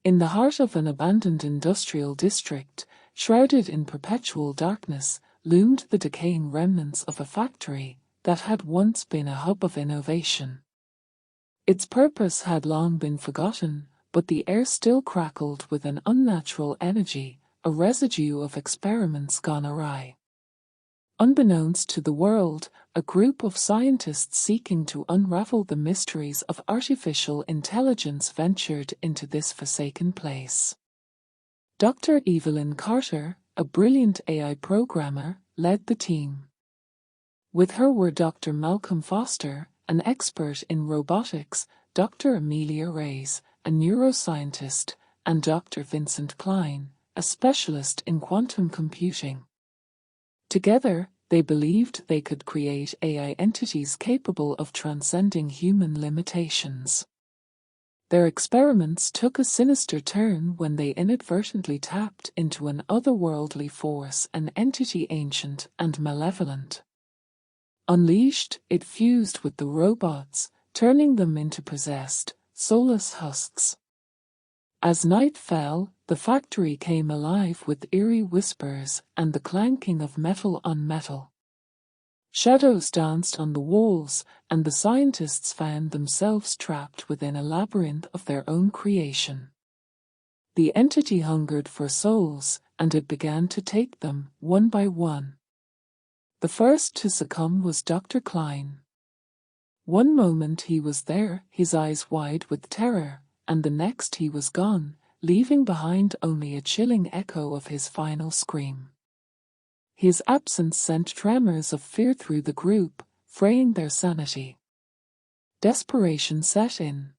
In the heart of an abandoned industrial district, shrouded in perpetual darkness, loomed the decaying remnants of a factory that had once been a hub of innovation. Its purpose had long been forgotten, but the air still crackled with an unnatural energy, a residue of experiments gone awry. Unbeknownst to the world, a group of scientists seeking to unravel the mysteries of artificial intelligence ventured into this forsaken place. Dr. Evelyn Carter, a brilliant AI programmer, led the team. With her were Dr. Malcolm Foster, an expert in robotics, Dr. Amelia Reyes, a neuroscientist, and Dr. Vincent Klein, a specialist in quantum computing. Together, they believed they could create AI entities capable of transcending human limitations. Their experiments took a sinister turn when they inadvertently tapped into an otherworldly force, an entity ancient and malevolent. Unleashed, it fused with the robots, turning them into possessed, soulless husks. As night fell, the factory came alive with eerie whispers and the clanking of metal on metal. Shadows danced on the walls, and the scientists found themselves trapped within a labyrinth of their own creation. The entity hungered for souls, and it began to take them, one by one. The first to succumb was Dr. Klein. One moment he was there, his eyes wide with terror, and the next he was gone, leaving behind only a chilling echo of his final scream. His absence sent tremors of fear through the group, fraying their sanity. Desperation set in.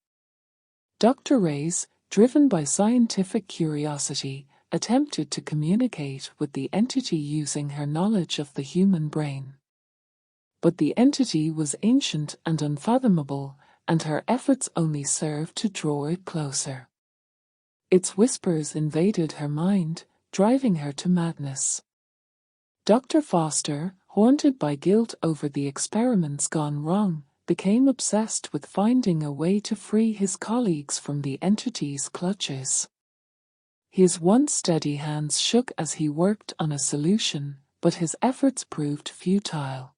Dr. Reyes, driven by scientific curiosity, attempted to communicate with the entity using her knowledge of the human brain. But the entity was ancient and unfathomable, and her efforts only served to draw it closer. Its whispers invaded her mind, driving her to madness. Dr. Foster, haunted by guilt over the experiments gone wrong, became obsessed with finding a way to free his colleagues from the entity's clutches. His once steady hands shook as he worked on a solution, but his efforts proved futile.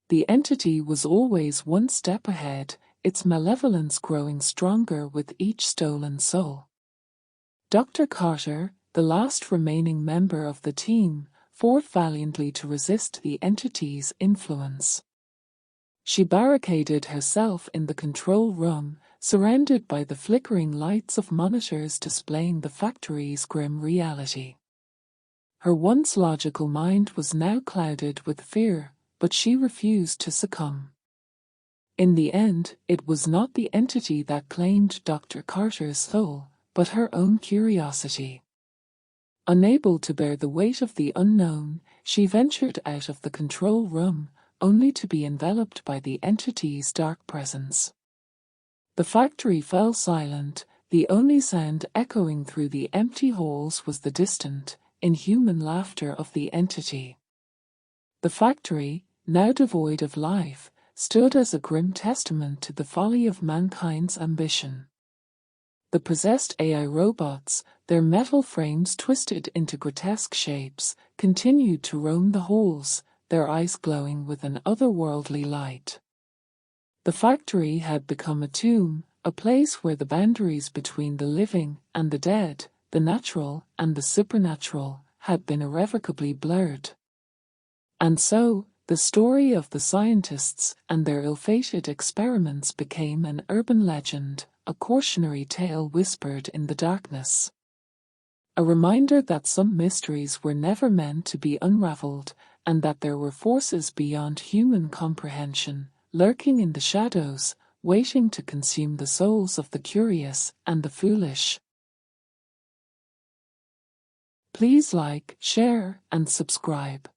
The entity was always one step ahead, its malevolence growing stronger with each stolen soul. Dr. Carter, the last remaining member of the team, fought valiantly to resist the entity's influence. She barricaded herself in the control room, surrounded by the flickering lights of monitors displaying the factory's grim reality. Her once logical mind was now clouded with fear, but she refused to succumb. In the end, it was not the entity that claimed Dr. Carter's soul, but her own curiosity. Unable to bear the weight of the unknown, she ventured out of the control room, only to be enveloped by the entity's dark presence. The factory fell silent, the only sound echoing through the empty halls was the distant, inhuman laughter of the entity. The factory, now devoid of life, stood as a grim testament to the folly of mankind's ambition. The possessed AI robots, their metal frames twisted into grotesque shapes, continued to roam the halls, their eyes glowing with an otherworldly light. The factory had become a tomb, a place where the boundaries between the living and the dead, the natural and the supernatural, had been irrevocably blurred. And so, the story of the scientists and their ill-fated experiments became an urban legend, a cautionary tale whispered in the darkness. A reminder that some mysteries were never meant to be unraveled, and that there were forces beyond human comprehension, lurking in the shadows, waiting to consume the souls of the curious and the foolish. Please like, share, and subscribe.